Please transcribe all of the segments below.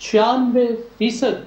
96%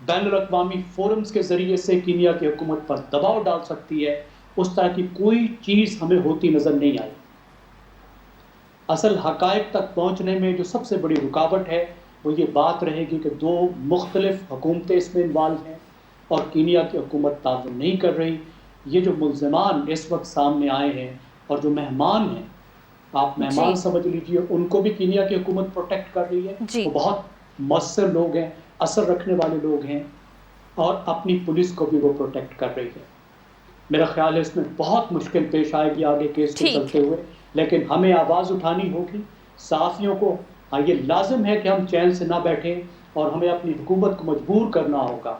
بین الاقوامی فورمز کے ذریعے سے کینیا کی حکومت پر دباؤ ڈال سکتی ہے، اس طرح کی کوئی چیز ہمیں ہوتی نظر نہیں آئی۔ اصل حقائق تک پہنچنے میں جو سب سے بڑی رکاوٹ ہے وہ یہ بات رہے گی کہ دو مختلف حکومتیں اس میں انوالو ہیں اور کینیا کی حکومت تعاون نہیں کر رہی۔ یہ جو ملزمان اس وقت سامنے آئے ہیں اور جو مہمان ہیں، آپ مہمان سمجھ لیجئے، ان کو بھی کینیا کی حکومت پروٹیکٹ کر رہی ہے۔ وہ بہت مؤثر لوگ ہیں، اثر رکھنے والے لوگ ہیں، اور اپنی پولیس کو بھی وہ پروٹیکٹ کر رہی ہے۔ میرا خیال ہے اس میں بہت مشکل پیش آئے گی آگے کیس کو چلتے ہوئے، لیکن ہمیں آواز اٹھانی ہوگی صحافیوں کو۔ ہاں، یہ لازم ہے کہ ہم چین سے نہ بیٹھیں اور ہمیں اپنی حکومت کو مجبور کرنا ہوگا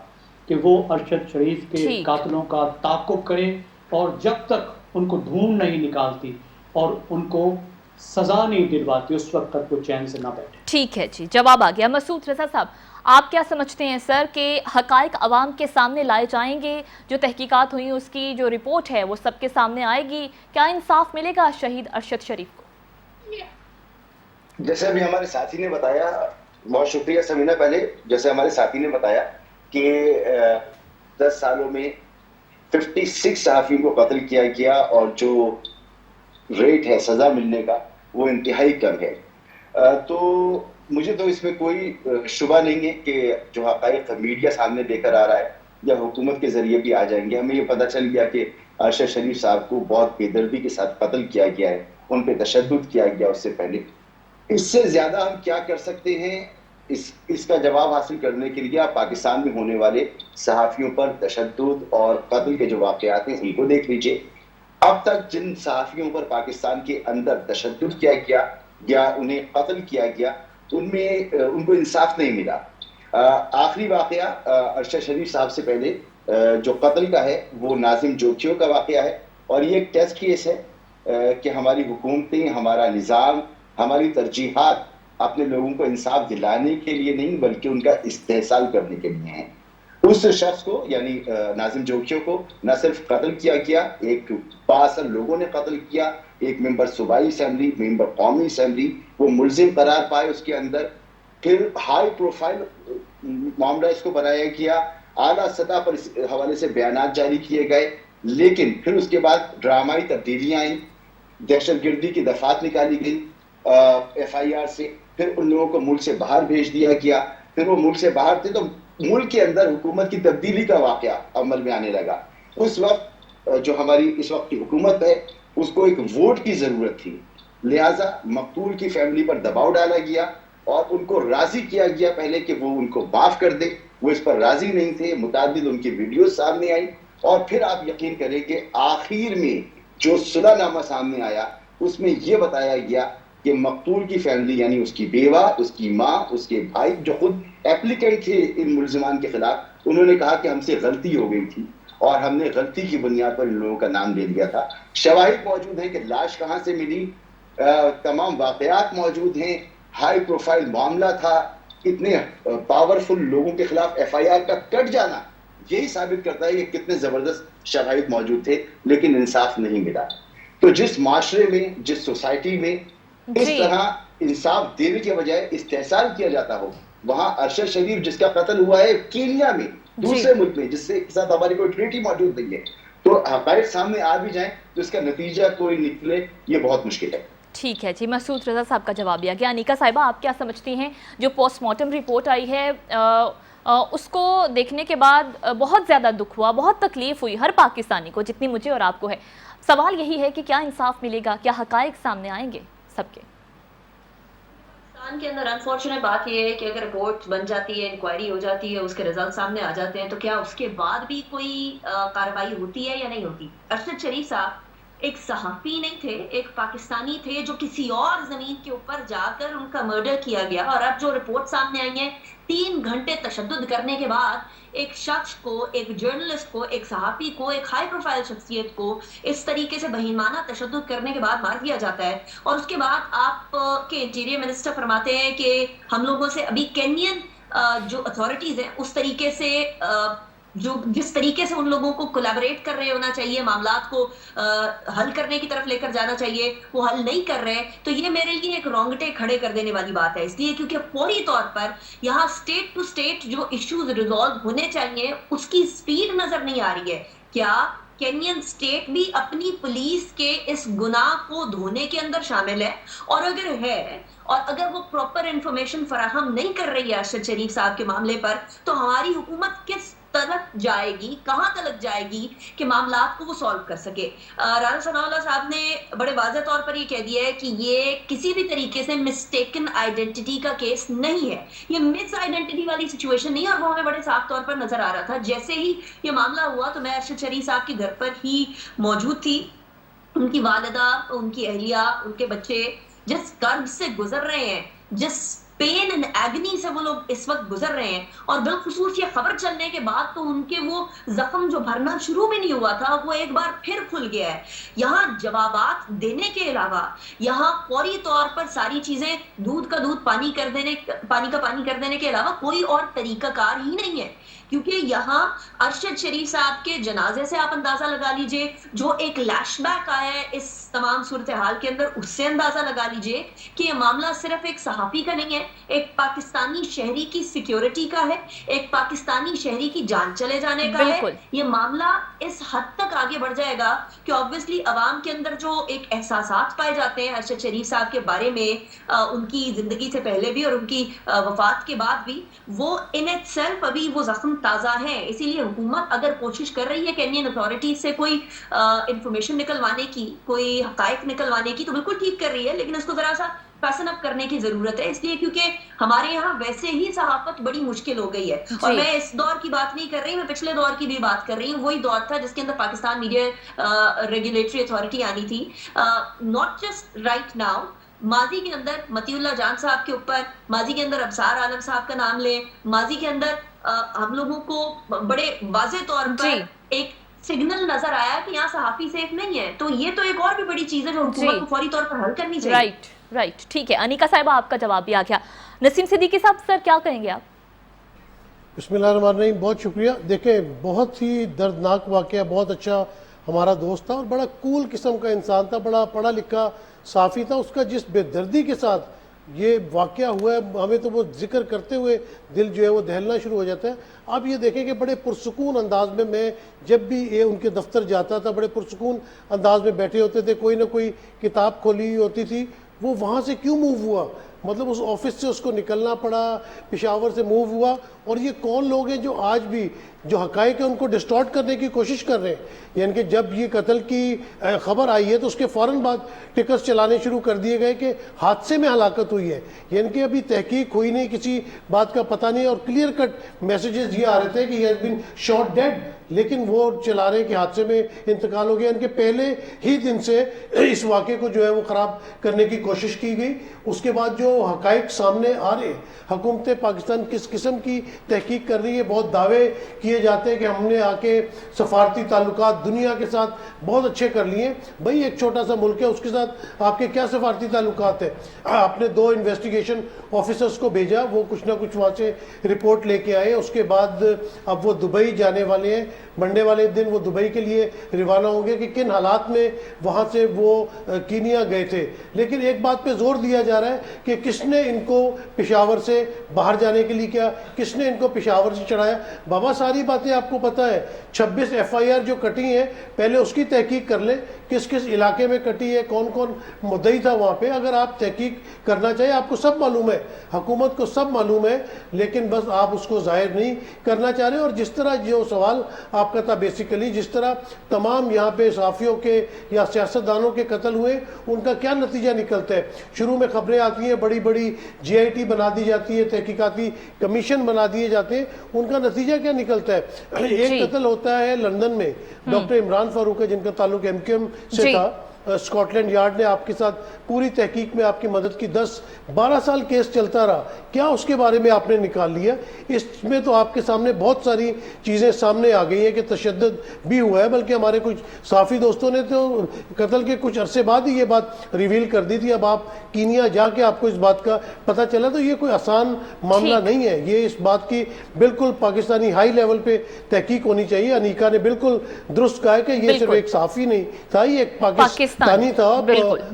کہ وہ ارشد شریف کے قاتلوں کا تعاقب کریں، اور جب تک ان کو ڈھونڈ نہیں نکالتی اور ان کو سزا نہیں دلواتی اس وقت تک وہ چین سے نہ بیٹھے۔ ٹھیک ہے جی، جواب آ گیا۔ مسعود رضا صاحب، آپ کیا سمجھتے ہیں سر کہ حقائق عوام کے سامنے لائے جائیں گے؟ جو تحقیقات ہوئی اس کی جو رپورٹ ہے وہ سب کے سامنے آئے گی، کیا انصاف ملے گا شہید ارشد شریف کو؟ جیسے ابھی ہمارے ساتھی نے بتایا، بہت شکریہ سمینہ، پہلے جیسے ہمارے ساتھی نے بتایا کہ 10 سالوں میں 56 صحافیوں کو قتل کیا گیا، اور جو ریٹ ہے سزا ملنے کا وہ انتہائی کم ہے۔ تو مجھے تو اس میں کوئی شبہ نہیں ہے کہ جو حقائق میڈیا سامنے لے کر آ رہا ہے یا حکومت کے ذریعے بھی آ جائیں گے۔ ہمیں یہ پتہ چل گیا کہ ارشد شریف صاحب کو بہت بے دردی کے ساتھ قتل کیا گیا ہے، ان پہ تشدد کیا گیا اس سے پہلے۔ اس سے زیادہ ہم کیا کر سکتے ہیں، اس کا جواب حاصل کرنے کے لیے آپ پاکستان میں ہونے والے صحافیوں پر تشدد اور قتل کے جو واقعات ہیں ان کو دیکھ لیجئے۔ اب تک جن صحافیوں پر پاکستان کے اندر تشدد کیا گیا یا انہیں قتل کیا گیا، ان کو انصاف نہیں ملا۔ آخری واقعہ ارشد شریف صاحب سے پہلے جو قتل کا ہے وہ ناظم جوکھیو کا واقعہ ہے، اور یہ ایک ٹیسٹ کیس ہے کہ ہماری حکومتیں، ہمارا نظام، ہماری ترجیحات اپنے لوگوں کو انصاف دلانے کے لیے نہیں بلکہ ان کا استحصال کرنے کے لیے ہیں۔ اس شخص کو یعنی ناظم جوکھیو کو نہ صرف قتل کیا گیا، ایک بااثر لوگوں نے قتل کیا، ایک ممبر صوبائی اسمبلی، ممبر قومی اسمبلی، وہ ملزم قرار پائے اس کے اندر، پھر ہائی پروفائل معاملہ اس کو بنایا گیا، اعلیٰ سطح پر اس حوالے سے بیانات جاری کیے گئے، لیکن پھر اس کے بعد ڈرامائی تبدیلیاں آئیں، دہشت گردی کی دفعات نکالی گئی ایف آئی آر سے، پھر ان لوگوں کو ملک سے باہر بھیج دیا گیا، پھر وہ ملک سے باہر تھے تو ملک کے اندر حکومت کی تبدیلی کا واقعہ عمل میں آنے لگا۔ اس وقت جو ہماری اس وقت کی حکومت ہے اس کو ایک ووٹ کی ضرورت تھی، لہٰذا مقتول کی فیملی پر دباؤ ڈالا گیا اور ان کو راضی کیا گیا پہلے کہ وہ ان کو معاف کر دے۔ وہ اس پر راضی نہیں تھے، متعدد ان کی ویڈیوز سامنے آئی، اور پھر آپ یقین کریں کہ آخر میں جو صلح نامہ سامنے آیا اس میں یہ بتایا گیا کہ مقتول کی فیملی یعنی اس کی بیوہ، اس کی ماں، اس کے بھائی جو خود ایپلیکینٹ تھے ان ملزمان کے خلاف، انہوں نے کہا کہ ہم سے غلطی ہو گئی تھی اور ہم نے غلطی کی بنیاد پر ان لوگوں کا نام لے لیا تھا۔ شواہد موجود ہیں کہ لاش کہاں سے ملی، تمام واقعات موجود ہیں، ہائی پروفائل معاملہ تھا، اتنے پاورفل لوگوں کے خلاف ایف آئی آر کا کٹ جانا یہی ثابت کرتا ہے کہ کتنے زبردست شواہد موجود تھے، لیکن انصاف نہیں ملا۔ تو جس معاشرے میں، جس سوسائٹی میں اس طرح انصاف دینے کے بجائے استحصال کیا جاتا ہو، وہاں ارشد شریف جس کا قتل ہوا ہے کینیا میں، دوسرے ملک میں، جس سے ساتھ ہماری کوئی ٹریٹی موجود نہیں ہے، تو حقائق سامنے آ بھی جائیں تو اس کا نتیجہ کوئی نکلے یہ بہت مشکل ہے۔ ٹھیک ہے جی، مسعود رضا صاحب کا جواب دیا گیا۔ انیکا صاحبہ، آپ کیا سمجھتی ہیں جو پوسٹ مارٹم رپورٹ آئی ہے اس کو دیکھنے کے بعد بہت زیادہ دکھ ہوا، بہت تکلیف ہوئی ہر پاکستانی کو جتنی مجھے اور آپ کو ہے۔ سوال یہی ہے کہ کیا انصاف ملے گا، کیا حقائق سامنے آئیں گے سب کے؟ پاکستان کے اندر انفارچونیٹ بات یہ ہے کہ اگر رپورٹ بن جاتی ہے، انکوائری ہو جاتی ہے، اس کے رزلٹ سامنے آ جاتے ہیں، تو کیا اس کے بعد بھی کوئی کارروائی ہوتی ہے یا نہیں ہوتی؟ ارشد شریف صاحب ایک صحافی نہیں تھے، ایک پاکستانی تھے جو کسی اور زمین کے اوپر جا کر ان کا مرڈر کیا گیا، اور اب جو رپورٹ سامنے آئی ہیں 3 گھنٹے تشدد کرنے کے بعد ایک شخص کو، ایک جرنلسٹ کو، ایک صحافی کو، ایک ہائی پروفائل شخصیت کو اس طریقے سے بہیمانہ تشدد کرنے کے بعد مار دیا جاتا ہے، اور اس کے بعد آپ کے انٹیریئر منسٹر فرماتے ہیں کہ ہم لوگوں سے ابھی کینین جو اتھارٹیز ہیں اس طریقے سے جو جس طریقے سے ان لوگوں کو کولیبریٹ کر رہے ہونا چاہیے, معاملات کو حل کرنے کی طرف لے کر جانا چاہیے, وہ حل نہیں کر رہے, تو یہ میرے لیے ایک رونگٹے کھڑے کر دینے والی بات ہے. اس لیے کیونکہ فوری طور پر یہاں اسٹیٹ ٹو اسٹیٹ جو ایشوز ریزالو ہونے چاہیے اس کی اسپیڈ نظر نہیں آ رہی ہے. کیا کینین اسٹیٹ بھی اپنی پولیس کے اس گناہ کو دھونے کے اندر شامل ہے؟ اور اگر ہے, اور اگر وہ پراپر انفارمیشن فراہم نہیں کر رہی ہے ارشد شریف صاحب کے معاملے پر, تو ہماری حکومت کس تلک جائے گی, کہاں تلک جائے گی کہ معاملات کو وہ سالو کر سکے؟ رانا ثناء اللہ صاحب نے بڑے واضح طور پر یہ کہہ دیا ہے کہ یہ کسی بھی طریقے سے مسٹیکن آئیڈینٹی کا کیس نہیں ہے, یہ مس آئیڈینٹی والی سچویشن نہیں ہے, اور وہ ہمیں بڑے صاف طور پر نظر آ رہا تھا. جیسے ہی یہ معاملہ ہوا تو میں ارشد شریف صاحب کے گھر پر ہی موجود تھی. ان کی والدہ, ان کی اہلیہ, ان کے بچے جس کرب سے گزر رہے ہیں, جس پین اینڈ ایگنی سے وہ لوگ اس وقت گزر رہے ہیں, اور بالخصوص یہ خبر چلنے کے بعد تو ان کے وہ زخم جو بھرنا شروع بھی نہیں ہوا تھا وہ ایک بار پھر کھل گیا ہے. یہاں جوابات دینے کے علاوہ, یہاں فوری طور پر ساری چیزیں دودھ کا دودھ پانی کر دینے, پانی کا پانی کر دینے کے علاوہ کوئی اور طریقہ کار ہی نہیں ہے. کیونکہ یہاں ارشد شریف صاحب کے جنازے سے آپ اندازہ لگا لیجئے, جو ایک لیش بیک آیا ہے اس تمام صورتحال کے اندر, اس سے اندازہ لگا لیجئے کہ یہ معاملہ صرف ایک صحافی کا نہیں ہے, ایک پاکستانی شہری کی سیکیورٹی کا ہے, ایک پاکستانی شہری کی جان چلے جانے کا ہے. یہ معاملہ اس حد تک آگے بڑھ جائے گا کہ obviously عوام کے اندر جو ایک احساسات پائے جاتے ہیں ارشد شریف صاحب کے بارے میں, ان کی زندگی سے پہلے بھی اور ان کی وفات کے بعد بھی, وہ ان اٹ سیلف ابھی وہ زخم تازہ ہے. اسی لیے حکومت اگر کوشش کر رہی ہے کینین اتھارٹیز سے کوئی انفارمیشن نکلوانے کی, کوئی حقائق نکلوانے کی, تو بالکل ٹھیک کر رہی ہے, لیکن اس کو ذرا سا فیشن اپ کرنے کی ضرورت ہے. اس لیے کیونکہ ہمارے یہاں ویسے ہی صحافت بڑی مشکل ہو گئی ہے. اور میں اس دور کی بات نہیں کر رہی, میں پچھلے دور کی بھی بات کر رہی ہوں. وہی دور تھا جس کے اندر پاکستان میڈیا ریگولیٹری اتھارٹی آنی تھی. ناٹ جسٹ رائٹ ناؤ, ماضی کے اندر متی اللہ جان صاحب کے اوپر, ماضی کے اندر ابصار عالم صاحب کا نام لیں, ماضی کے اندر ہم لوگوں کو بڑے واضح طور پر ایک سگنل نظر آیا کہ یہاں صحافی سیف نہیں ہے. تو یہ تو ایک اور بھی بڑی چیز ہے جو حکومت کو فوری طور پر حل کرنی چاہیے. رائٹ, ٹھیک ہے. انیکا صاحبہ, آپ کا جواب بھی آ گیا. نسیم صدیقی صاحب, سر کیا کہیں گے آپ؟ بسم اللہ الرحمن الرحیم. بہت شکریہ. دیکھیں, بہت ہی دردناک واقعہ, بہت اچھا ہمارا دوست تھا اور بڑا کول قسم کا انسان تھا, بڑا پڑھا لکھا صحافی تھا. اس کا جس بے دردی کے ساتھ یہ واقعہ ہوا ہے, ہمیں تو وہ ذکر کرتے ہوئے دل جو ہے وہ دہلنا شروع ہو جاتا ہے. آپ یہ دیکھیں کہ بڑے پرسکون انداز میں جب بھی یہ ان کے دفتر جاتا تھا, بڑے پرسکون انداز میں بیٹھے ہوتے تھے, کوئی نہ کوئی کتاب کھولی ہوتی تھی. وہ وہاں سے کیوں موو ہوا, مطلب اس آفس سے اس کو نکلنا پڑا, پشاور سے موو ہوا. اور یہ کون لوگ ہیں جو آج بھی جو حقائق ہیں ان کو ڈسٹارٹ کرنے کی کوشش کر رہے ہیں؟ یعنی کہ جب یہ قتل کی خبر آئی ہے تو اس کے فوراً بعد ٹکرز چلانے شروع کر دیے گئے کہ حادثے میں ہلاکت ہوئی ہے. یعنی کہ ابھی تحقیق ہوئی نہیں, کسی بات کا پتہ نہیں, اور کلیئر کٹ میسیجز یہ آ رہے تھے کہ he has been shot dead, لیکن وہ چلا رہے کہ حادثے میں انتقال ہو گیا. یعنی کہ پہلے ہی دن سے اس واقعے کو جو ہے وہ خراب کرنے کی کوشش کی گئی. اس کے بعد جو حقائق سامنے آ رہے, حکومت پاکستان کس قسم کی تحقیق کر رہی ہے, بہت دعوے کیے جاتے ہیں کہ ہم نے آ کے سفارتی تعلقات دنیا کے ساتھ بہت اچھے کر لیے. بھئی ایک چھوٹا سا ملک ہے, اس کے ساتھ آپ کے کیا سفارتی تعلقات ہیں؟ آپ نے 2 انویسٹیگیشن آفیسرز کو بھیجا, وہ کچھ نہ کچھ وہاں سے رپورٹ لے کے آئے. اس کے بعد اب وہ دبئی جانے والے ہیں, منڈے والے دن وہ دبئی کے لیے روانہ ہوں گے کہ کن حالات میں وہاں سے وہ کینیا گئے تھے. لیکن ایک بات پہ زور دیا جا رہا ہے کہ کس نے ان کو پشاور سے باہر جانے کے لیے کیا, کس نے ان کو پشاور سے چڑھایا. بابا ساری باتیں آپ کو پتہ ہے, 26 FIR جو کٹی ہیں, پہلے اس کی تحقیق کر لیں, کس کس علاقے میں کٹی ہے, کون کون مدعی تھا وہاں پہ. اگر آپ تحقیق کرنا چاہیے, آپ کو سب معلوم ہے, حکومت کو سب معلوم ہے, لیکن بس آپ اس کو ظاہر نہیں کرنا چاہ رہے. اور جس طرح جو سوال آپ کا تھا بیسیکلی, جس طرح تمام یہاں پہ صحافیوں کے یا سیاستدانوں کے قتل ہوئے, ان کا کیا نتیجہ نکلتا ہے؟ شروع میں خبریں آتی ہیں, بڑی بڑی GIT بنا دی جاتی ہے, تحقیقاتی کمیشن بنا دیے جاتے ہیں, ان کا نتیجہ کیا نکلتا ہے؟ ایک قتل ہوتا ہے لندن میں, ڈاکٹر عمران فاروق ہے جن کا تعلق MQM سے تھا, اسکاٹ یارڈ نے آپ کے ساتھ پوری تحقیق میں آپ کی مدد کی, 10-12 سال کیس چلتا رہا, کیا اس کے بارے میں آپ نے نکال لیا؟ اس میں تو آپ کے سامنے بہت ساری چیزیں سامنے آ گئی ہیں کہ تشدد بھی ہوا ہے, بلکہ ہمارے کچھ صحافی دوستوں نے تو قتل کے کچھ عرصے بعد ہی یہ بات ریویل کر دی تھی. اب آپ کینیا جا کے آپ کو اس بات کا پتہ چلا, تو یہ کوئی آسان معاملہ نہیں ہے. یہ اس بات کی بالکل پاکستانی ہائی لیول پہ تحقیق ہونی چاہیے. انیکا نے بالکل درست کہا ہے کہ یہ صرف ایک صحافی نہیں تھا, یہ ایک پاکستانی تھا,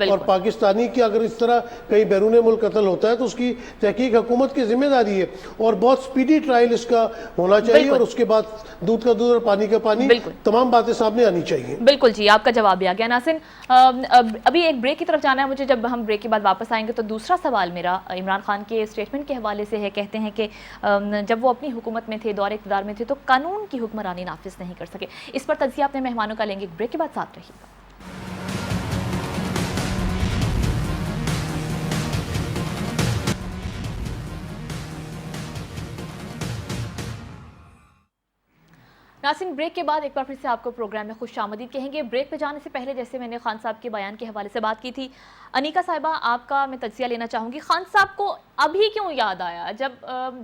اور پاکستانی کی اگر اس طرح کہیں بیرون ملک قتل ہوتا ہے تو اس کی تحقیق حکومت کی ذمہ داری ہے, اور بہت سپیڈی ٹرائل اس کا ہونا چاہیے, اور اس کے بعد دودھ کا دودھ اور پانی کا پانی, تمام باتیں سامنے آنی چاہیے. بالکل جی, آپ کا جواب بھی آ گیا. ناصر, ابھی ایک بریک کی طرف جانا ہے مجھے, جب ہم بریک کے بعد واپس آئیں گے تو دوسرا سوال میرا عمران خان کے اسٹیٹمنٹ کے حوالے سے ہے. کہتے ہیں کہ جب وہ اپنی حکومت میں تھے, دور اقتدار میں تھے, تو قانون کی حکمرانی نافذ نہیں کر سکے. اس پر تجزیہ اپنے مہمانوں کا لیں گے, بریک کے بعد ساتھ رہیے گا. ناظرین, بریک کے بعد ایک بار پھر سے آپ کو پروگرام میں خوش آمدید کہیں گے. بریک پہ جانے سے پہلے جیسے میں نے خان صاحب کے بیان کے حوالے سے بات کی تھی, انیکا صاحبہ آپ کا میں تجزیہ لینا چاہوں گی. خان صاحب کو ابھی کیوں یاد آیا؟ جب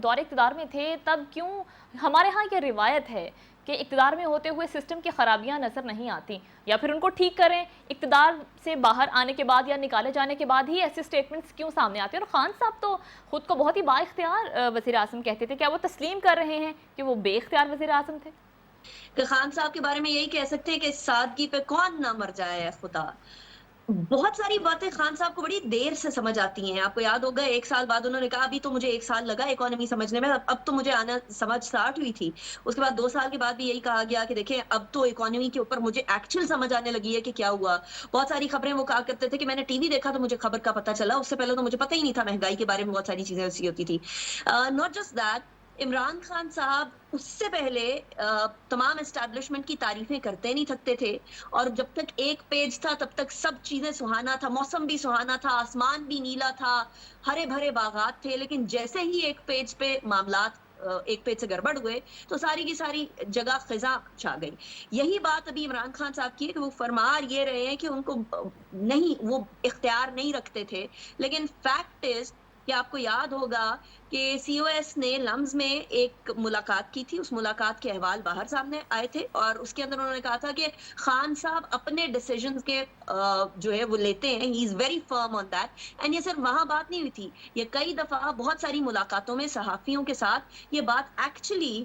دور اقتدار میں تھے تب کیوں؟ ہمارے ہاں یہ روایت ہے کہ اقتدار میں ہوتے ہوئے سسٹم کی خرابیاں نظر نہیں آتی, یا پھر ان کو ٹھیک کریں, اقتدار سے باہر آنے کے بعد یا نکالے جانے کے بعد ہی ایسے سٹیٹمنٹس کیوں سامنے آتے ہیں؟ اور خان صاحب تو خود کو بہت ہی با اختیار وزیر اعظم کہتے تھے, کیا وہ تسلیم کر رہے ہیں کہ وہ بے اختیار وزیر اعظم تھے؟ کہ خان صاحب کے بارے میں یہی کہہ سکتے ہیں کہ سادگی پہ کون نہ مر جائے ہے خدا. بہت ساری باتیں خان صاحب کو بڑی دیر سے سمجھ آتی ہیں. آپ کو یاد ہوگا 1 سال بعد انہوں نے کہا ابھی تو مجھے 1 سال لگا اکانومی سمجھنے میں, اب تو مجھے آنا سمجھ سٹارٹ ہوئی تھی. اس کے بعد 2 سال کے بعد بھی یہی کہا گیا کہ دیکھیں اب تو اکانومی کے اوپر مجھے ایکچوئل سمجھ آنے لگی ہے کہ کیا ہوا. بہت ساری خبریں وہ کہا کرتے تھے کہ میں نے ٹی وی دیکھا تو مجھے خبر کا پتہ چلا, اس سے پہلے تو مجھے پتہ ہی نہیں تھا. مہنگائی کے بارے میں بہت ساری چیزیں ایسی ہوتی تھی. Not just that, Imran Khan صاحب اس سے پہلے تمام اسٹیبلشمنٹ کی تعریفیں کرتے نہیں تھکتے تھے, اور جب تک ایک پیج تھا تب تک سب چیزیں سہانا تھا, موسم بھی سہانا تھا, آسمان بھی نیلا تھا, ہرے بھرے باغات تھے. لیکن جیسے ہی ایک پیج پہ معاملات ایک پیج سے گڑبڑ ہوئے تو ساری کی ساری جگہ خزاں چھا گئی. یہی بات ابھی عمران خان صاحب کی ہے کہ وہ فرما یہ رہے ہیں کہ ان کو نہیں, وہ اختیار نہیں رکھتے تھے. لیکن فیکٹ از کہ آپ کو یاد ہوگا کہ سی او ایس نے لمز میں ایک ملاقات کی تھی. اس ملاقات کے احوال باہر سامنے آئے تھے, اور اس کے اندر انہوں نے کہا تھا کہ خان صاحب اپنے ڈیسیجنز کے جو ہے وہ لیتے ہیں, he is very firm on that. And یہ صرف وہاں بات نہیں ہوئی تھی, یہ کئی دفعہ بہت ساری ملاقاتوں میں صحافیوں کے ساتھ یہ بات ایکچولی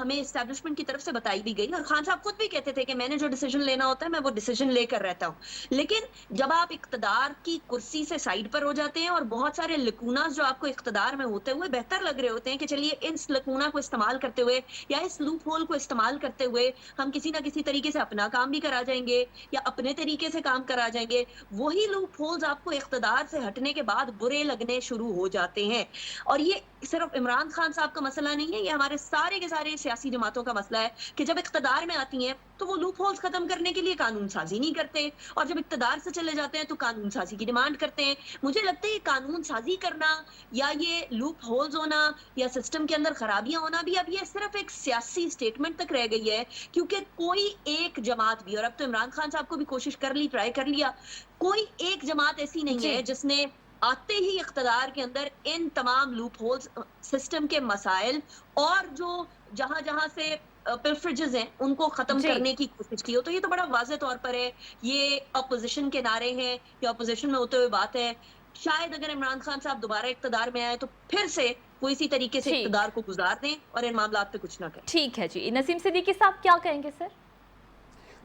ہمیں اسٹیبلشمنٹ کی طرف سے بتائی بھی گئی. اور خان صاحب خود بھی کہتے تھے کہ میں نے جو ڈیسیجن لینا ہوتا ہے میں وہ ڈیسیجن لے کر رہتا ہوں. لیکن جب آپ اقتدار کی کرسی سے سائڈ پر ہو جاتے ہیں, اور بہت سارے لکوناز جو آپ کو اقتدار میں ہوتے ہوئے بہتر لگ رہے ہوتے ہیں کہ چلیے اس لکونا کو استعمال کرتے ہوئے یا اس لوپ ہول کو استعمال کرتے ہوئے ہم کسی نہ کسی طریقے سے اپنا کام بھی کرا جائیں گے یا اپنے طریقے سے کام کرا جائیں گے, وہی لوپ ہولز آپ کو اقتدار سے ہٹنے کے بعد برے لگنے شروع ہو جاتے ہیں. اور یہ صرف عمران خان صاحب کا مسئلہ نہیں ہے, یہ ہمارے سارے کے سارے سیاسی جماعتوں کا مسئلہ ہے کہ جب اقتدار میں آتی ہیں تو وہ لوپ ہولز ختم کرنے کے لیے قانون سازی نہیں کرتے, اور جب اقتدار سے چلے جاتے ہیں تو قانون سازی کی ڈیمانڈ کرتے ہیں. مجھے لگتا ہے یہ قانون سازی کرنا یا یہ لوپ ہولز ہونا یا سسٹم کے اندر خرابیاں ہونا بھی اب یہ صرف ایک سیاسی سٹیٹمنٹ تک رہ گئی ہے, کیونکہ کوئی ایک جماعت بھی, اور اب تو عمران خان صاحب کو بھی کوشش کر لی, ٹرائی کر لیا, کوئی ایک جماعت ایسی نہیں ہے جس نے آتے ہی اقتدار کے اندر ان تمام لوپ ہولز, سسٹم کے مسائل اور جو جہاں جہاں سے پرفریجز ہیں ان کو ختم کرنے کی کوشش کی ہو. تو یہ تو بڑا واضح طور پر ہے, یہ اپوزیشن کے نعرے ہیں یا اپوزیشن میں ہوتے ہوئے بات ہے. شاید اگر عمران خان صاحب دوبارہ اقتدار میں آئے تو پھر سے وہ اسی طریقے سے اقتدار کو گزار دیں اور ان معاملات پہ کچھ نہ کریں. ٹھیک ہے جی. نسیم صدیقی صاحب کیا کہیں گے سر؟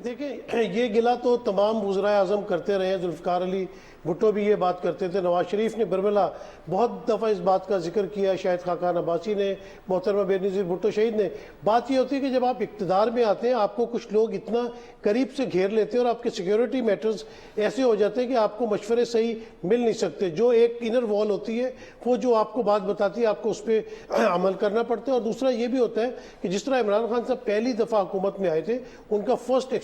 دیکھیں یہ گلہ تو تمام وزرائے اعظم کرتے رہے ہیں, ذوالفقار علی بھٹو بھی یہ بات کرتے تھے, نواز شریف نے برملا بہت دفعہ اس بات کا ذکر کیا, شاہد خاقان عباسی نے, محترمہ بینظیر بھٹو شہید نے. بات یہ ہوتی ہے کہ جب آپ اقتدار میں آتے ہیں آپ کو کچھ لوگ اتنا قریب سے گھیر لیتے ہیں اور آپ کے سیکیورٹی میٹرز ایسے ہو جاتے ہیں کہ آپ کو مشورے صحیح مل نہیں سکتے. جو ایک انر وال ہوتی ہے وہ جو آپ کو بات بتاتی ہے آپ کو اس پہ عمل کرنا پڑتا ہے. اور دوسرا یہ بھی ہوتا ہے کہ جس طرح عمران خان صاحب پہلی دفعہ حکومت میں آئے تھے, ان کا فرسٹ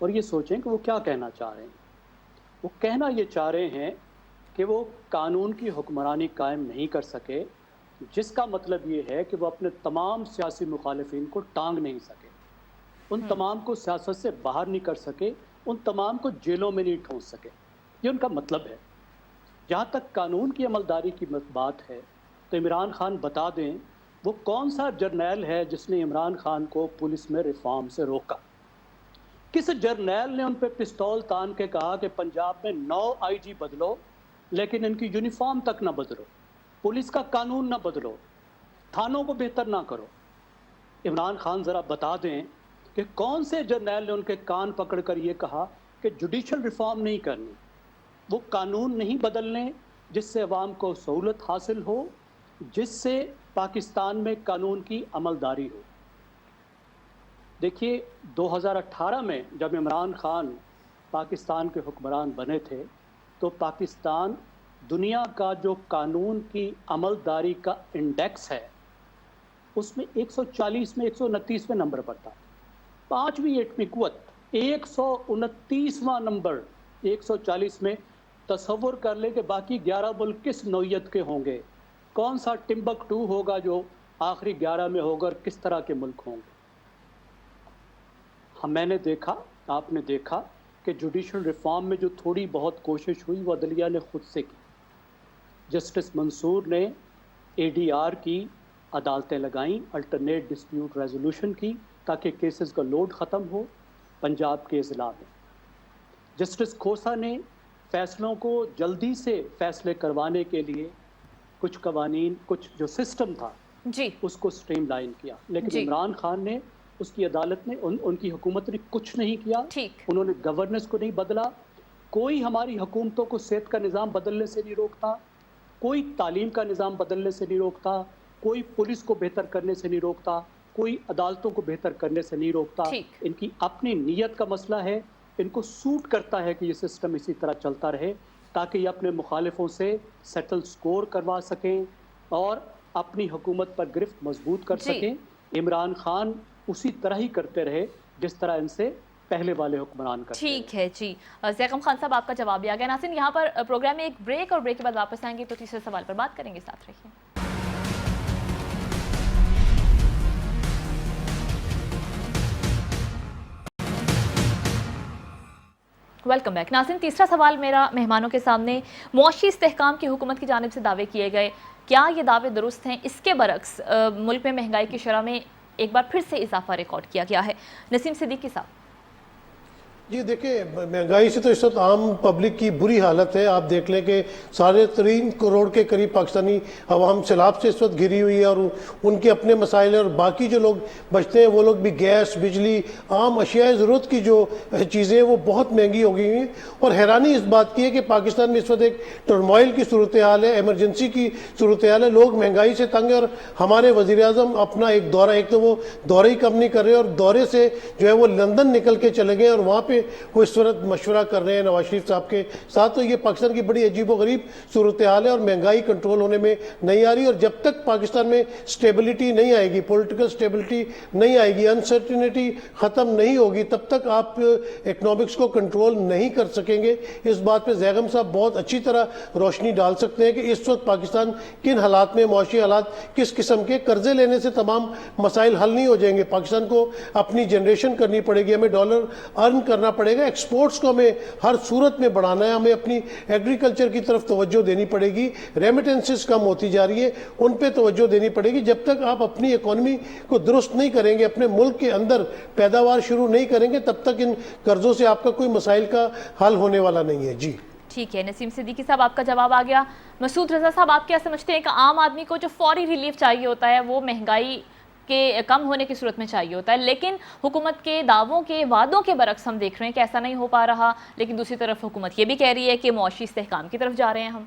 اور یہ سوچیں کہ وہ کیا کہنا چاہ رہے ہیں۔ وہ کہنا یہ چاہ رہے ہیں کہ وہ قانون کی حکمرانی قائم نہیں کر سکے، جس کا مطلب یہ ہے کہ وہ اپنے تمام سیاسی مخالفین کو ٹانگ نہیں سکے، ان تمام کو سیاست سے باہر نہیں کر سکے، ان تمام کو جیلوں میں نہیں ٹھونس سکے۔ یہ ان کا مطلب ہے۔ جہاں تک قانون کی عملداری کی بات ہے تو عمران خان بتا دیں وہ کون سا جرنیل ہے جس نے عمران خان کو پولیس میں ریفارم سے روکا؟ کس جرنیل نے ان پہ پستول تان کے کہا کہ پنجاب میں 9 آئی جی بدلو لیکن ان کی یونیفارم تک نہ بدلو، پولیس کا قانون نہ بدلو، تھانوں کو بہتر نہ کرو؟ عمران خان ذرا بتا دیں کہ کون سے جرنیل نے ان کے کان پکڑ کر یہ کہا کہ جوڈیشل ریفارم نہیں کرنی، وہ قانون نہیں بدلنے جس سے عوام کو سہولت حاصل ہو، جس سے پاکستان میں قانون کی عملداری ہو۔ دیکھیے 2018 میں جب عمران خان پاکستان کے حکمران بنے تھے تو پاکستان دنیا کا جو قانون کی عملداری کا انڈیکس ہے اس میں 140 میں 129ویں نمبر پر تھا۔ 5ویں ایٹمی قوت 129واں نمبر 140 میں۔ تصور کر لیں کہ باقی 11 ملک کس نوعیت کے ہوں گے، کون سا ٹمبکٹو ہوگا جو آخری 11 میں ہوگا، اور کس طرح کے ملک ہوں گے۔ میں نے دیکھا، آپ نے دیکھا کہ جوڈیشل ریفارم میں جو تھوڑی بہت کوشش ہوئی وہ عدلیہ نے خود سے کی۔ جسٹس منصور نے اے ڈی آر کی، عدالتیں لگائیں، الٹرنیٹ ڈسپیوٹ ریزولوشن کی تاکہ کیسز کا لوڈ ختم ہو پنجاب کے اضلاع میں۔ جسٹس کھوسا نے فیصلوں کو جلدی سے فیصلے کروانے کے لیے کچھ قوانین، کچھ جو سسٹم تھا جی اس کو سٹریم لائن کیا، لیکن جی عمران خان نے، اس کی عدالت نے، ان کی حکومت نے کچھ نہیں کیا۔ ٹھیک، انہوں نے گورننس کو نہیں بدلا۔ کوئی ہماری حکومتوں کو صحت کا نظام بدلنے سے نہیں روکتا، کوئی تعلیم کا نظام بدلنے سے نہیں روکتا، کوئی پولیس کو بہتر کرنے سے نہیں روکتا، کوئی عدالتوں کو بہتر کرنے سے نہیں روکتا۔ ٹھیک۔ ان کی اپنی نیت کا مسئلہ ہے، ان کو سوٹ کرتا ہے کہ یہ سسٹم اسی طرح چلتا رہے تاکہ یہ اپنے مخالفوں سے سیٹل سکور کروا سکیں اور اپنی حکومت پر گرفت مضبوط کر جی۔ سکیں۔ عمران خان اسی طرح ہی کرتے رہے جس طرح ان سے پہلے والے حکمران کرتے رہے۔ ٹھیک ہے جی، زیغم خان صاحب آپ کا جواب بھی آ گیا۔ ناظرین یہاں پر پروگرام میں ایک بریک، اور بریک کے بعد واپس آئیں گے تو تیسرے سوال پر بات کریں گے، ساتھ رہیے۔ Welcome back. ناظرین تیسرا سوال میرا مہمانوں کے سامنے، معاشی استحکام کی حکومت کی جانب سے دعوے کیے گئے، کیا یہ دعوے درست ہیں؟ اس کے برعکس ملک میں مہنگائی کی شرح میں ایک بار پھر سے اضافہ ریکارڈ کیا گیا ہے۔ نسیم صدیقی صاحب۔ جی دیکھیں، مہنگائی سے تو اس وقت عام پبلک کی بری حالت ہے۔ آپ دیکھ لیں کہ 3.5 کروڑ کے قریب پاکستانی عوام سیلاب سے اس وقت گھری ہوئی ہے، اور ان کے اپنے مسائل ہیں، اور باقی جو لوگ بچتے ہیں وہ لوگ بھی گیس، بجلی، عام اشیاء ضرورت کی جو چیزیں ہیں وہ بہت مہنگی ہو گئی ہیں۔ اور حیرانی اس بات کی ہے کہ پاکستان میں اس وقت ایک ٹرموائل کی صورتحال ہے، ایمرجنسی کی صورتحال ہے، لوگ مہنگائی سے تنگ ہیں، اور ہمارے وزیر اعظم اپنا ایک دورہ، ایک تو وہ دورے ہی کم نہیں کر رہے، اور دورے سے جو ہے وہ لندن نکل کے چلے گئے، اور وہاں پہ وہ اس وقت مشورہ کر رہے ہیں نواز شریف صاحب کے ساتھ۔ تو یہ پاکستان کی بڑی عجیب و غریب صورتحال ہے، اور مہنگائی کنٹرول ہونے میں نہیں آ رہی، اور جب تک پاکستان میں سٹیبلٹی نہیں آئے گی، پولیٹیکل سٹیبلٹی نہیں آئے گی، انسرٹینٹی ختم نہیں ہوگی، تب تک آپ اکنامکس کو کنٹرول نہیں کر سکیں گے۔ اس بات پہ زیغم صاحب بہت اچھی طرح روشنی ڈال سکتے ہیں کہ اس وقت پاکستان کن حالات میں، معاشی حالات کس قسم کے، قرضے لینے سے تمام مسائل حل نہیں ہو جائیں گے۔ پاکستان کو اپنی جنریشن کرنی پڑے گی، ہمیں ڈالر ارن کرنا پڑے گا، ایکسپورٹس کو ہمیں ہر صورت میں بڑھانا ہے، ہمیں اپنی ایگریکلچر کی طرف توجہ دینی پڑے گی۔ ریمیٹنسز کم ہوتی جا رہی ہے، ان پہ توجہ دینی پڑے گی۔ جب تک آپ اپنی اکانومی کو درست نہیں کریں گے، اپنے ملک کے اندر پیداوار شروع نہیں کریں گے، تب تک ان قرضوں سے آپ کا کوئی مسائل کا حل ہونے والا نہیں ہے۔ جی ٹھیک ہے، نسیم صدیقی صاحب آپ کا جواب آ گیا۔ مسعود رضا صاحب، آپ کیا سمجھتے ہیں کہ عام آدمی کو جو فوری ریلیف چاہیے ہوتا ہے وہ مہنگائی کے کم ہونے کی صورت میں چاہیے ہوتا ہے، لیکن حکومت کے دعووں کے، وعدوں کے برعکس ہم دیکھ رہے ہیں کہ ایسا نہیں ہو پا رہا، لیکن دوسری طرف حکومت یہ بھی کہہ رہی ہے کہ معاشی استحکام کی طرف جا رہے ہیں ہم؟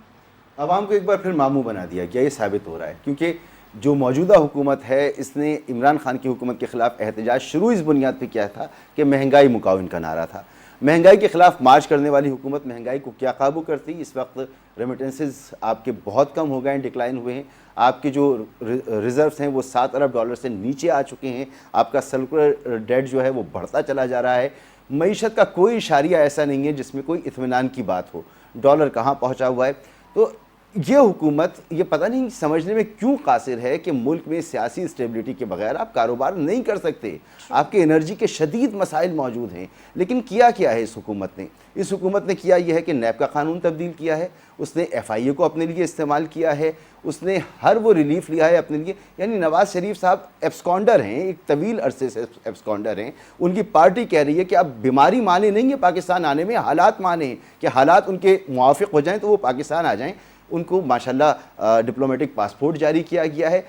عوام کو ایک بار پھر ماموں بنا دیا گیا، یہ ثابت ہو رہا ہے، کیونکہ جو موجودہ حکومت ہے اس نے عمران خان کی حکومت کے خلاف احتجاج شروع اس بنیاد پہ کیا تھا کہ مہنگائی مکاؤ ان کا نعرہ تھا۔ مہنگائی کے خلاف مارچ کرنے والی حکومت مہنگائی کو کیا قابو کرتی؟ اس وقت ریمیٹنسز آپ کے بہت کم ہو گئے ہیں، ڈکلائن ہوئے ہیں، آپ کے جو ریزروز ہیں وہ $7 ارب سے نیچے آ چکے ہیں، آپ کا سرکولر ڈیٹ جو ہے وہ بڑھتا چلا جا رہا ہے۔ معیشت کا کوئی اشاریہ ایسا نہیں ہے جس میں کوئی اطمینان کی بات ہو. ڈالر کہاں پہنچا ہوا ہے. تو یہ حکومت یہ پتہ نہیں سمجھنے میں کیوں قاصر ہے کہ ملک میں سیاسی اسٹیبلٹی کے بغیر آپ کاروبار نہیں کر سکتے. آپ کے انرجی کے شدید مسائل موجود ہیں. لیکن کیا ہے اس حکومت نے؟ اس حکومت نے کیا یہ ہے کہ نیب کا قانون تبدیل کیا ہے, اس نے ایف آئی اے کو اپنے لیے استعمال کیا ہے, اس نے ہر وہ ریلیف لیا ہے اپنے لیے. یعنی نواز شریف صاحب ایبسکانڈر ہیں, ایک طویل عرصے سے ایبسکانڈر ہیں. ان کی پارٹی کہہ رہی ہے کہ اب بیماری مانے نہیں ہے پاکستان آنے میں, حالات مانے ہیں کہ حالات ان کے موافق ہو جائیں تو وہ پاکستان آ جائیں. ان کو ماشاءاللہ ڈپلومیٹک پاسپورٹ جاری کیا گیا ہے.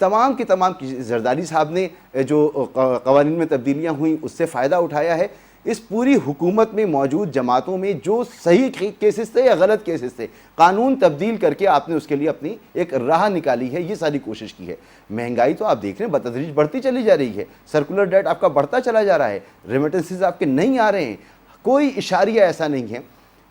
تمام کے تمام زرداری صاحب نے جو قوانین میں تبدیلیاں ہوئیں اس سے فائدہ اٹھایا ہے. اس پوری حکومت میں موجود جماعتوں میں جو صحیح کیسز تھے یا غلط کیسز تھے, قانون تبدیل کر کے آپ نے اس کے لیے اپنی ایک راہ نکالی ہے, یہ ساری کوشش کی ہے. مہنگائی تو آپ دیکھ رہے ہیں بتدریج بڑھتی چلی جا رہی ہے, سرکولر ڈیٹ آپ کا بڑھتا چلا جا رہا ہے, ریمیٹنسز آپ کے نہیں آ رہے ہیں. کوئی اشاریہ ایسا نہیں ہے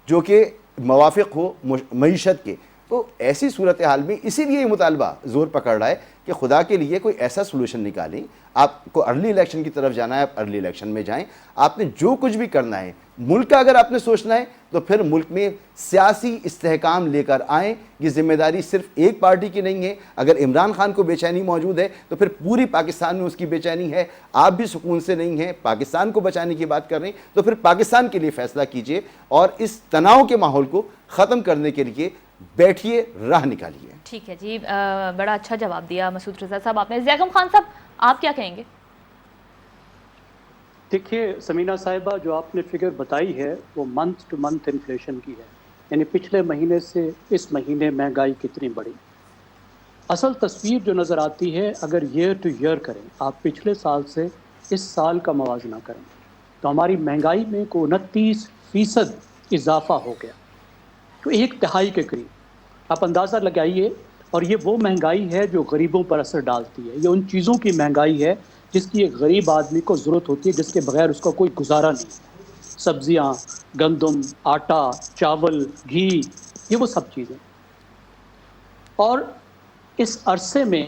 جو کہ موافق ہو معیشت کے. تو ایسی صورتحال میں اسی لیے یہ مطالبہ زور پکڑ رہا ہے کہ خدا کے لیے کوئی ایسا سولوشن نکالیں. آپ کو ارلی الیکشن کی طرف جانا ہے, آپ ارلی الیکشن میں جائیں. آپ نے جو کچھ بھی کرنا ہے ملک کا اگر آپ نے سوچنا ہے تو پھر ملک میں سیاسی استحکام لے کر آئیں. یہ ذمہ داری صرف ایک پارٹی کی نہیں ہے. اگر عمران خان کو بے چینی موجود ہے تو پھر پوری پاکستان میں اس کی بے چینی ہے. آپ بھی سکون سے نہیں ہیں, پاکستان کو بچانے کی بات کر رہے ہیں, تو پھر پاکستان کے لیے فیصلہ کیجئے اور اس تناؤ کے ماحول کو ختم کرنے کے لیے بیٹھیے, راہ نکالیے. ٹھیک ہے جی, بڑا اچھا جواب دیا مسعود رضا صاحب آپ نے. ضیاء خان صاحب آپ کیا کہیں گے؟ دیکھیے سمینہ صاحبہ, جو آپ نے فگر بتائی ہے وہ منتھ ٹو منتھ انفلیشن کی ہے, یعنی پچھلے مہینے سے اس مہینے مہنگائی کتنی بڑھی. اصل تصویر جو نظر آتی ہے اگر ایئر ٹو ایئر کریں, آپ پچھلے سال سے اس سال کا موازنہ کریں تو ہماری مہنگائی میں کو 29% اضافہ ہو گیا, تو 1/3 کے قریب. آپ اندازہ لگائیے, اور یہ وہ مہنگائی ہے جو غریبوں پر اثر ڈالتی ہے. یہ ان چیزوں کی مہنگائی ہے جس کی ایک غریب آدمی کو ضرورت ہوتی ہے, جس کے بغیر اس کا کوئی گزارا نہیں. سبزیاں, گندم, آٹا, چاول, گھی, یہ وہ سب چیزیں. اور اس عرصے میں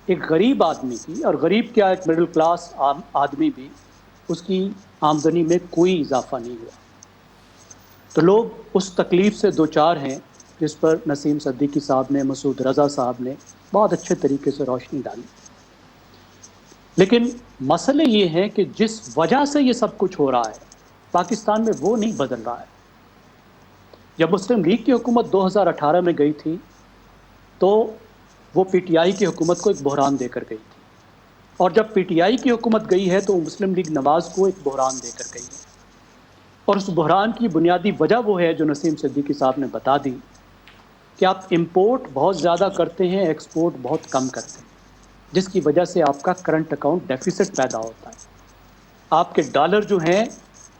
ایک غریب آدمی کی, اور غریب کیا ایک مڈل کلاس آدمی بھی, اس کی آمدنی میں کوئی اضافہ نہیں ہوا. تو لوگ اس تکلیف سے دوچار ہیں جس پر نسیم صدیقی صاحب نے, مسعود رضا صاحب نے بہت اچھے طریقے سے روشنی ڈالی. لیکن مسئلہ یہ ہے کہ جس وجہ سے یہ سب کچھ ہو رہا ہے پاکستان میں وہ نہیں بدل رہا ہے. جب مسلم لیگ کی حکومت 2018 میں گئی تھی تو وہ پی ٹی آئی کی حکومت کو ایک بحران دے کر گئی تھی, اور جب پی ٹی آئی کی حکومت گئی ہے تو مسلم لیگ نواز کو ایک بحران دے کر گئی ہے. اور اس بحران کی بنیادی وجہ وہ ہے جو نسیم صدیقی صاحب نے بتا دی کہ آپ امپورٹ بہت زیادہ کرتے ہیں, ایکسپورٹ بہت کم کرتے ہیں, جس کی وجہ سے آپ کا کرنٹ اکاؤنٹ ڈیفیسٹ پیدا ہوتا ہے. آپ کے ڈالر جو ہیں,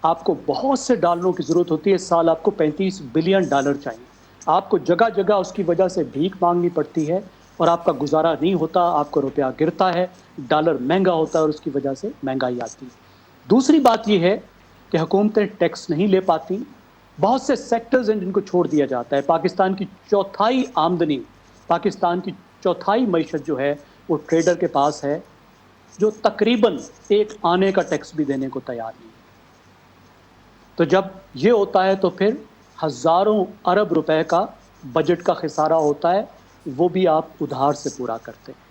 آپ کو بہت سے ڈالروں کی ضرورت ہوتی ہے. اس سال آپ کو 35 بلین ڈالر چاہیے. آپ کو جگہ جگہ اس کی وجہ سے بھیک مانگنی پڑتی ہے اور آپ کا گزارا نہیں ہوتا, آپ کا روپیہ گرتا ہے, ڈالر مہنگا ہوتا ہے اور اس کی وجہ سے مہنگائی آتی ہے. دوسری بات یہ ہے کہ حکومتیں ٹیکس نہیں لے پاتی. بہت سے سیکٹرز ہیں جن کو چھوڑ دیا جاتا ہے. پاکستان کی 1/4 آمدنی, پاکستان کی 1/4 معیشت جو ہے وہ ٹریڈر کے پاس ہے, جو تقریباً ایک آنے کا ٹیکس بھی دینے کو تیار نہیں. تو جب یہ ہوتا ہے تو پھر ہزاروں ارب روپے کا بجٹ کا خسارہ ہوتا ہے, وہ بھی آپ ادھار سے پورا کرتے ہیں.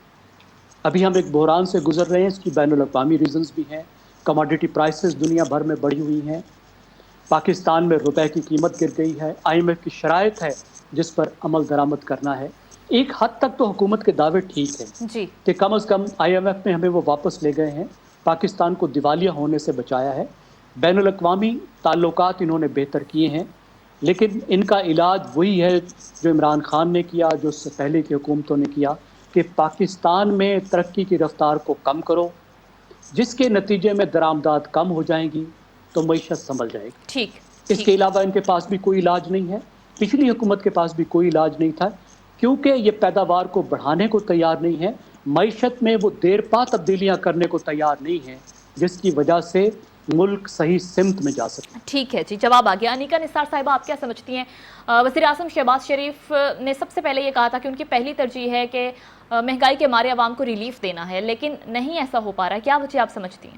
ابھی ہم ایک بحران سے گزر رہے ہیں, اس کی بین الاقوامی ریزنز بھی ہیں. کموڈٹی پرائسز دنیا بھر میں بڑھی ہوئی ہیں, پاکستان میں روپے کی قیمت گر گئی ہے, آئی ایم ایف کی شرائط ہے جس پر عمل درآمد کرنا ہے. ایک حد تک تو حکومت کے دعوے ٹھیک ہیں جی کہ کم از کم آئی ایم ایف میں ہمیں وہ واپس لے گئے ہیں, پاکستان کو دیوالیہ ہونے سے بچایا ہے, بین الاقوامی تعلقات انہوں نے بہتر کیے ہیں. لیکن ان کا علاج وہی ہے جو عمران خان نے کیا, جو اس سے پہلے کی حکومتوں نے کیا, کہ پاکستان میں ترقی کی رفتار کو کم کرو, جس کے نتیجے میں درآمدات کم ہو جائیں گی تو معیشت سنبھل جائے گی. ٹھیک. اس کے علاوہ ان کے پاس بھی کوئی علاج نہیں ہے. پچھلی حکومت کے پاس بھی کوئی علاج نہیں تھا, کیونکہ یہ پیداوار کو بڑھانے کو تیار نہیں ہے, معیشت میں وہ دیر پا تبدیلیاں کرنے کو تیار نہیں ہے, جس کی وجہ سے ملک صحیح سمت میں جا سکے. ٹھیک ہے جی, جواب آ گیا. انیکا نثار صاحبہ آپ کیا سمجھتی ہیں؟ وزیر اعظم شہباز شریف نے سب سے پہلے یہ کہا تھا کہ ان کی پہلی ترجیح ہے کہ مہنگائی کے مارے عوام کو ریلیف دینا ہے, لیکن نہیں ایسا ہو پا رہا ہے, کیا وجہ آپ سمجھتی ہیں؟